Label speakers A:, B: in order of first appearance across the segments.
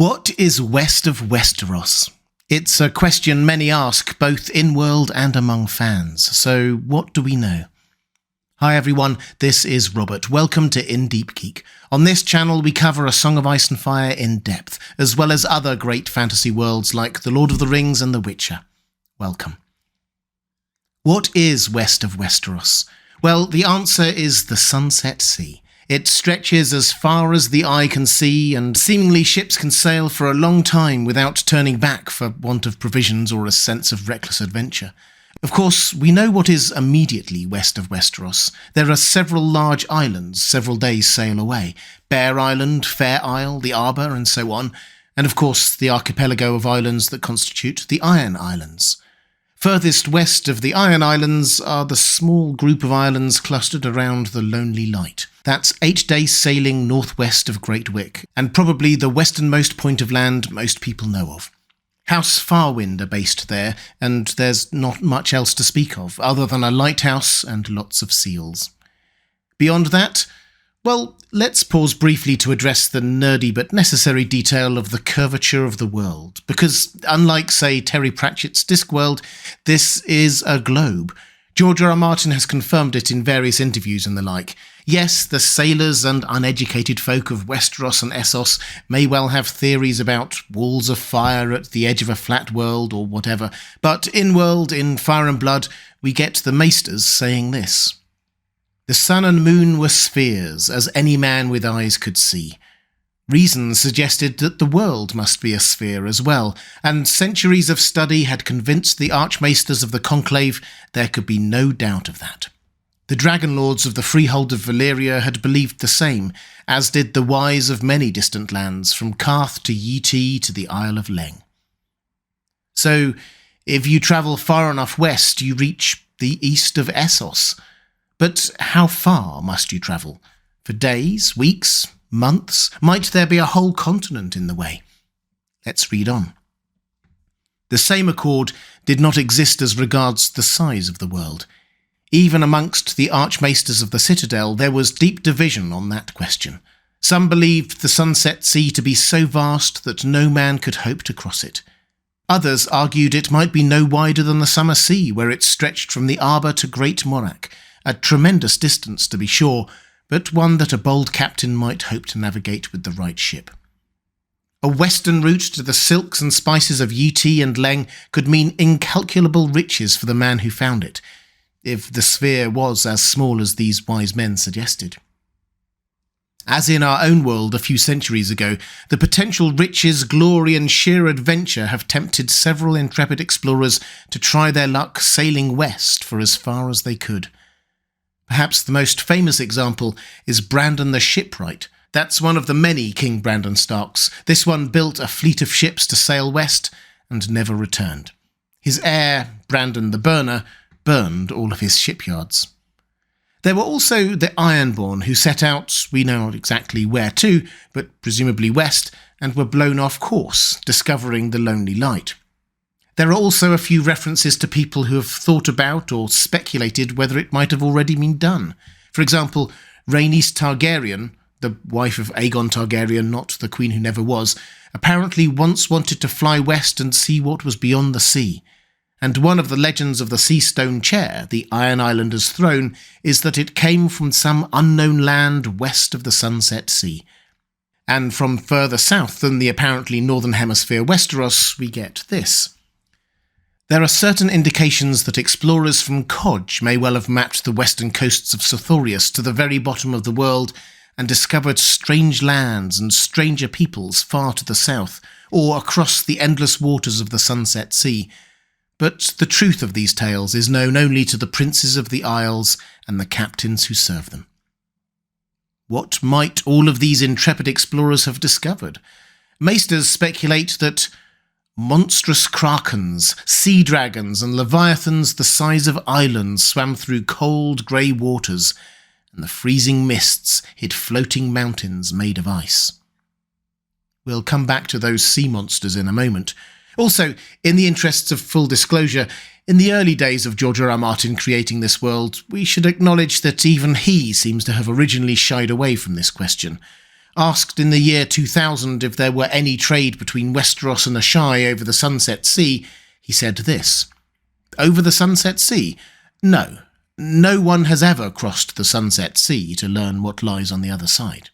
A: What is west of Westeros? It's a question many ask, both in-world and among fans. So, what do we know? Hi everyone, this is Robert. Welcome to In Deep Geek. On this channel we cover A Song of Ice and Fire in depth, as well as other great fantasy worlds like The Lord of the Rings and The Witcher. Welcome. What is west of Westeros? Well, the answer is the Sunset Sea. It stretches as far as the eye can see, and seemingly ships can sail for a long time without turning back for want of provisions or a sense of reckless adventure. Of course, we know what is immediately west of Westeros. There are several large islands several days' sail away. Bear Island, Fair Isle, the Arbor, and so on. And of course, the archipelago of islands that constitute the Iron Islands. Furthest west of the Iron Islands are the small group of islands clustered around the Lonely Light. That's 8 days sailing northwest of Great Wick, and probably the westernmost point of land most people know of. House Farwind are based there, and there's not much else to speak of, other than a lighthouse and lots of seals. Beyond that, well, let's pause briefly to address the nerdy but necessary detail of the curvature of the world, because unlike, say, Terry Pratchett's Discworld, this is a globe. George R. Martin has confirmed it in various interviews and the like. Yes, the sailors and uneducated folk of Westeros and Essos may well have theories about walls of fire at the edge of a flat world or whatever, but in-world, in Fire and Blood, we get the maesters saying this. The sun and moon were spheres, as any man with eyes could see. Reason suggested that the world must be a sphere as well, and centuries of study had convinced the archmaesters of the conclave there could be no doubt of that. The dragon lords of the freehold of Valyria had believed the same, as did the wise of many distant lands, from Karth to Yee to the Isle of Leng. So, if you travel far enough west, you reach the east of Essos. But how far must you travel? For days, weeks, months? Might there be a whole continent in the way? Let's read on. The same accord did not exist as regards the size of the world. Even amongst the archmaesters of the Citadel, there was deep division on that question. Some believed the Sunset Sea to be so vast that no man could hope to cross it. Others argued it might be no wider than the Summer Sea, where it stretched from the Arbor to Great Morak, a tremendous distance to be sure, but one that a bold captain might hope to navigate with the right ship. A western route to the silks and spices of Yee and Leng could mean incalculable riches for the man who found it, if the sphere was as small as these wise men suggested. As in our own world a few centuries ago, the potential riches, glory and sheer adventure have tempted several intrepid explorers to try their luck sailing west for as far as they could. Perhaps the most famous example is Brandon the Shipwright. That's one of the many King Brandon Starks. This one built a fleet of ships to sail west and never returned. His heir, Brandon the Burner, burned all of his shipyards. There were also the Ironborn, who set out, we know not exactly where to, but presumably west, and were blown off course, discovering the Lonely Light. There are also a few references to people who have thought about or speculated whether it might have already been done. For example, Rhaenys Targaryen, the wife of Aegon Targaryen, not the queen who never was, apparently once wanted to fly west and see what was beyond the sea. And one of the legends of the Sea Stone Chair, the Iron Islander's throne, is that it came from some unknown land west of the Sunset Sea. And from further south than the apparently northern hemisphere Westeros, we get this. There are certain indications that explorers from Kodge may well have mapped the western coasts of Sothorius to the very bottom of the world and discovered strange lands and stranger peoples far to the south, or across the endless waters of the Sunset Sea. But the truth of these tales is known only to the princes of the Isles and the captains who serve them. What might all of these intrepid explorers have discovered? Maesters speculate that monstrous krakens, sea dragons and leviathans the size of islands swam through cold grey waters, and the freezing mists hid floating mountains made of ice. We'll come back to those sea monsters in a moment. Also, in the interests of full disclosure, in the early days of George R. Martin creating this world, we should acknowledge that even he seems to have originally shied away from this question. Asked in the year 2000 if there were any trade between Westeros and Asshai over the Sunset Sea, he said this: "Over the Sunset Sea? No. No one has ever crossed the Sunset Sea to learn what lies on the other side."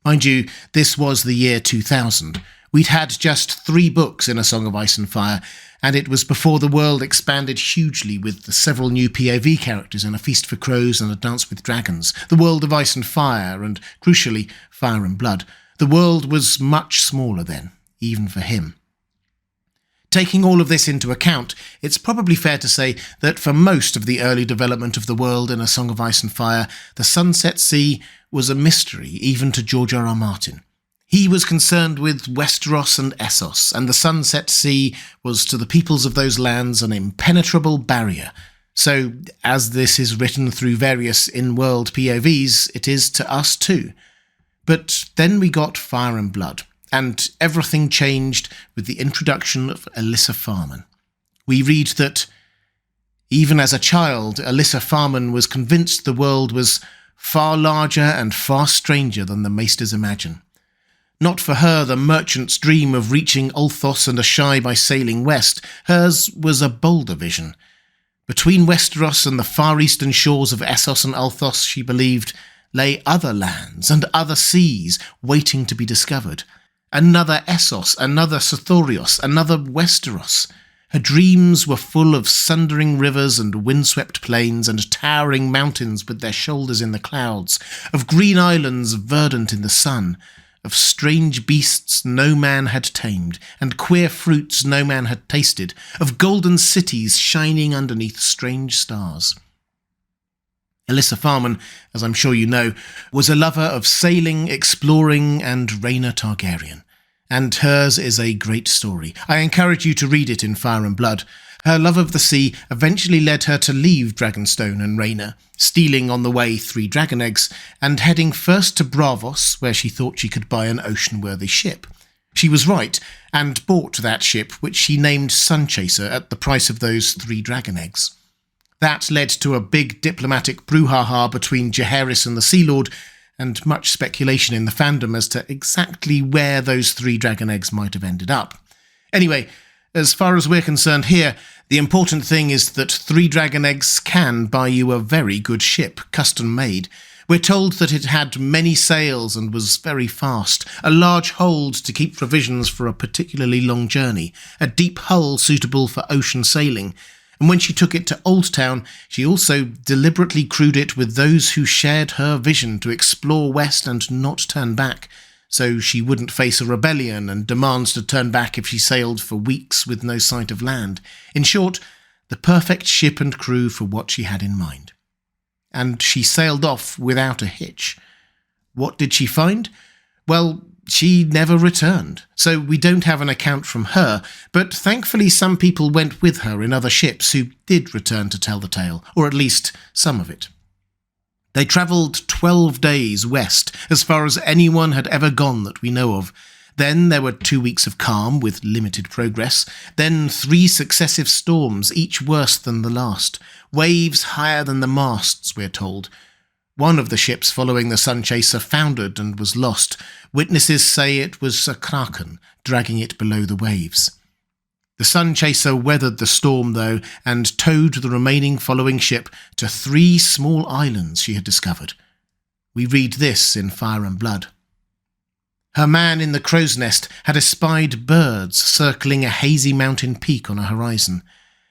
A: Mind you, this was the year 2000. We'd had just 3 books in A Song of Ice and Fire, and it was before the world expanded hugely with the several new POV characters in A Feast for Crows and A Dance with Dragons, the world of Ice and Fire, and, crucially, Fire and Blood. The world was much smaller then, even for him. Taking all of this into account, it's probably fair to say that for most of the early development of the world in A Song of Ice and Fire, the Sunset Sea was a mystery even to George R.R. Martin. He was concerned with Westeros and Essos, and the Sunset Sea was to the peoples of those lands an impenetrable barrier. So, as this is written through various in-world POVs, it is to us too. But then we got Fire and Blood, and everything changed with the introduction of Alyssa Farman. We read that, even as a child, Alyssa Farman was convinced the world was far larger and far stranger than the maesters imagine. Not for her the merchant's dream of reaching Ulthos and Asshai by sailing west. Hers was a bolder vision. Between Westeros and the far eastern shores of Essos and Ulthos, she believed, lay other lands and other seas waiting to be discovered. Another Essos, another Sothorios, another Westeros. Her dreams were full of sundering rivers and windswept plains and towering mountains with their shoulders in the clouds, of green islands verdant in the sun, of strange beasts no man had tamed, and queer fruits no man had tasted, of golden cities shining underneath strange stars. Alyssa Farman, as I'm sure you know, was a lover of sailing, exploring, and Rhaena Targaryen. And hers is a great story. I encourage you to read it in Fire and Blood. Her love of the sea eventually led her to leave Dragonstone and Rhaena, stealing on the way 3 dragon eggs, and heading first to Braavos, where she thought she could buy an ocean-worthy ship. She was right, and bought that ship, which she named Sunchaser, at the price of those 3 dragon eggs. That led to a big diplomatic brouhaha between Jaehaerys and the Sea Lord, and much speculation in the fandom as to exactly where those 3 dragon eggs might have ended up. Anyway, as far as we're concerned here, the important thing is that 3 dragon eggs can buy you a very good ship, custom made. We're told that it had many sails and was very fast, a large hold to keep provisions for a particularly long journey, a deep hull suitable for ocean sailing, and when she took it to Old Town, she also deliberately crewed it with those who shared her vision to explore west and not turn back, so she wouldn't face a rebellion and demands to turn back if she sailed for weeks with no sight of land. In short, the perfect ship and crew for what she had in mind. And she sailed off without a hitch. What did she find? Well, she never returned, so we don't have an account from her, but thankfully some people went with her in other ships who did return to tell the tale, or at least some of it. They travelled 12 days west, as far as anyone had ever gone that we know of. Then there were 2 weeks of calm, with limited progress. Then 3 successive storms, each worse than the last. Waves higher than the masts, we're told. One of the ships following the Sunchaser foundered and was lost. Witnesses say it was a kraken, dragging it below the waves. The Sunchaser weathered the storm, though, and towed the remaining following ship to 3 small islands she had discovered. We read this in Fire and Blood. Her man in the crow's nest had espied birds circling a hazy mountain peak on a horizon.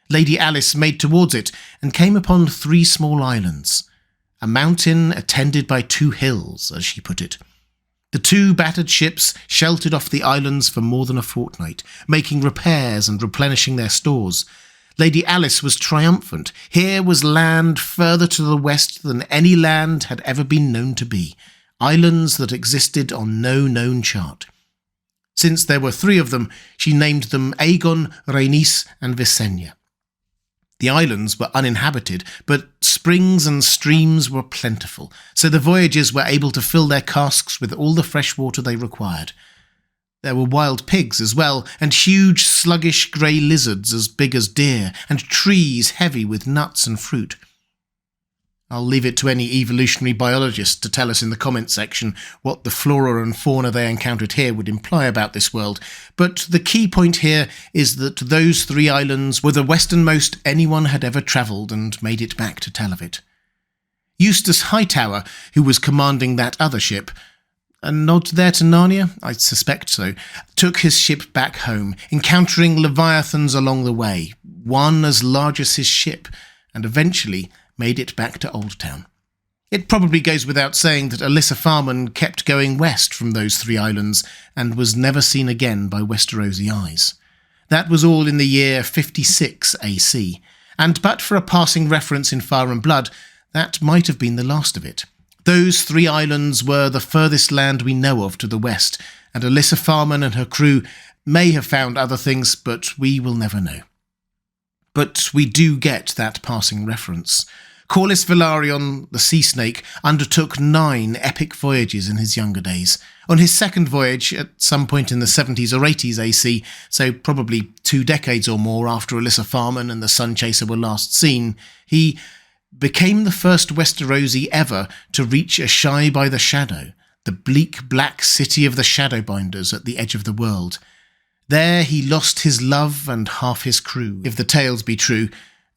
A: Lady Alice made towards it and came upon 3 small islands. A mountain attended by 2 hills, as she put it. The 2 battered ships sheltered off the islands for more than a fortnight, making repairs and replenishing their stores. Lady Alice was triumphant. Here was land further to the west than any land had ever been known to be, islands that existed on no known chart. Since there were 3 of them, she named them Aegon, Rhaenys, and Visenya. The islands were uninhabited, but springs and streams were plentiful, so the voyagers were able to fill their casks with all the fresh water they required. There were wild pigs as well, and huge sluggish grey lizards as big as deer, and trees heavy with nuts and fruit. I'll leave it to any evolutionary biologist to tell us in the comments section what the flora and fauna they encountered here would imply about this world, but the key point here is that those 3 islands were the westernmost anyone had ever travelled and made it back to tell of it. Eustace Hightower, who was commanding that other ship, a nod there to Narnia? I suspect so, took his ship back home, encountering leviathans along the way, one as large as his ship, and eventually made it back to Old Town. It probably goes without saying that Alyssa Farman kept going west from those 3 islands and was never seen again by Westerosi eyes. That was all in the year 56 AC, and but for a passing reference in Fire and Blood, that might have been the last of it. Those 3 islands were the furthest land we know of to the west, and Alyssa Farman and her crew may have found other things, but we will never know. But we do get that passing reference. Corlys Velaryon, the sea snake, undertook 9 epic voyages in his younger days. On his second voyage, at some point in the 70s or 80s AC, so probably 2 decades or more after Alyssa Farman and the Sun Chaser were last seen, he became the first Westerosi ever to reach Asshai by the Shadow, the bleak black city of the Shadowbinders at the edge of the world. There he lost his love and half his crew, if the tales be true,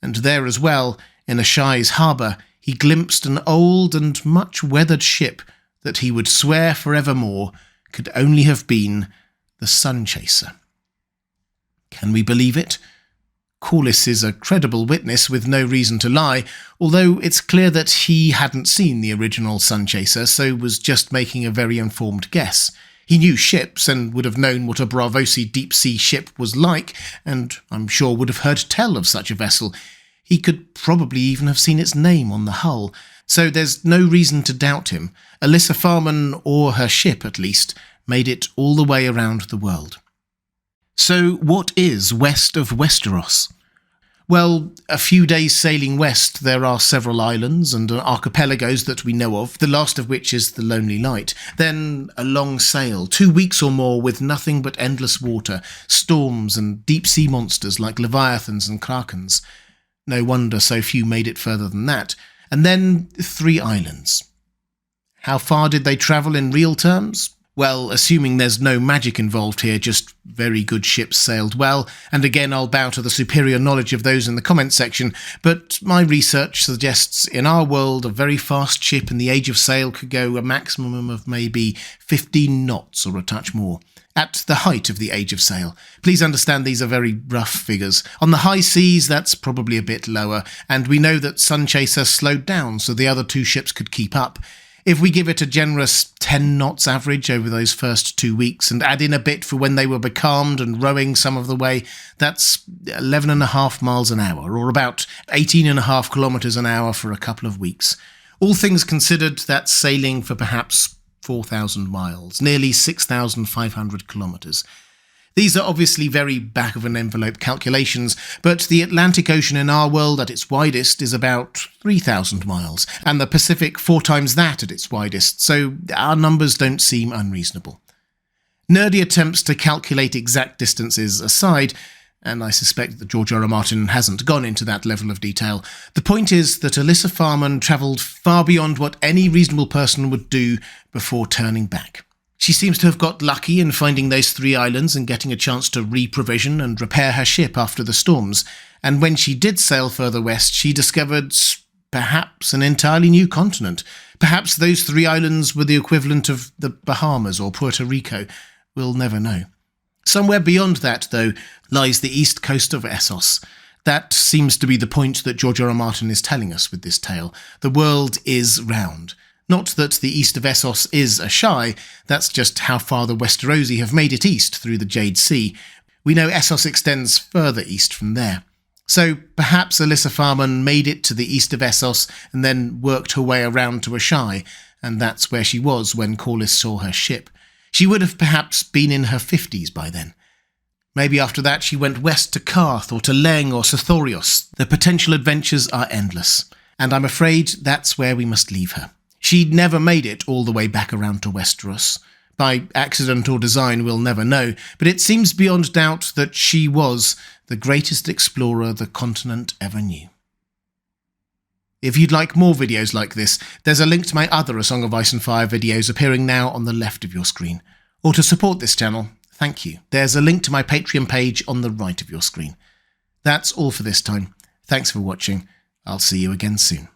A: and there as well, in Asshai's harbour, he glimpsed an old and much weathered ship that he would swear forevermore could only have been the Sun Chaser. Can we believe it? Corlys is a credible witness with no reason to lie, although it's clear that he hadn't seen the original Sun Chaser, so was just making a very informed guess. He knew ships and would have known what a Braavosi deep-sea ship was like, and I'm sure would have heard tell of such a vessel. He could probably even have seen its name on the hull, so there's no reason to doubt him. Alyssa Farman, or her ship at least, made it all the way around the world. So what is west of Westeros? Well, a few days sailing west there are several islands and archipelagos that we know of, the last of which is the Lonely Light. Then a long sail, 2 weeks or more with nothing but endless water, storms and deep-sea monsters like leviathans and krakens. No wonder so few made it further than that. And then 3 islands. How far did they travel in real terms? Well, assuming there's no magic involved here, just very good ships sailed well, and again I'll bow to the superior knowledge of those in the comments section, but my research suggests in our world a very fast ship in the Age of Sail could go a maximum of maybe 15 knots or a touch more. At the height of the Age of Sail. Please understand these are very rough figures. On the high seas, that's probably a bit lower, and we know that Sun Chaser slowed down so the other 2 ships could keep up. If we give it a generous 10 knots average over those first 2 weeks and add in a bit for when they were becalmed and rowing some of the way, that's 11.5 miles an hour, or about 18.5 kilometres an hour for a couple of weeks. All things considered, that's sailing for perhaps 4,000 miles, nearly 6,500 kilometres. These are obviously very back-of-an-envelope calculations, but the Atlantic Ocean in our world at its widest is about 3,000 miles, and the Pacific 4 times that at its widest, so our numbers don't seem unreasonable. Nerdy attempts to calculate exact distances aside, and I suspect that George R. R. Martin hasn't gone into that level of detail, the point is that Alyssa Farman travelled far beyond what any reasonable person would do before turning back. She seems to have got lucky in finding those 3 islands and getting a chance to re-provision and repair her ship after the storms, and when she did sail further west, she discovered perhaps an entirely new continent. Perhaps those 3 islands were the equivalent of the Bahamas or Puerto Rico. We'll never know. Somewhere beyond that, though, lies the east coast of Essos. That seems to be the point that George R. R. Martin is telling us with this tale. The world is round. Not that the east of Essos is Asshai, that's just how far the Westerosi have made it east through the Jade Sea. We know Essos extends further east from there. So perhaps Alyssa Farman made it to the east of Essos and then worked her way around to Asshai, and that's where she was when Corlys saw her ship. She would have perhaps been in her 50s by then. Maybe after that she went west to Karth or to Leng or Sithorios. The potential adventures are endless, and I'm afraid that's where we must leave her. She'd never made it all the way back around to Westeros. By accident or design, we'll never know, but it seems beyond doubt that she was the greatest explorer the continent ever knew. If you'd like more videos like this, there's a link to my other A Song of Ice and Fire videos appearing now on the left of your screen. Or to support this channel, thank you. There's a link to my Patreon page on the right of your screen. That's all for this time. Thanks for watching. I'll see you again soon.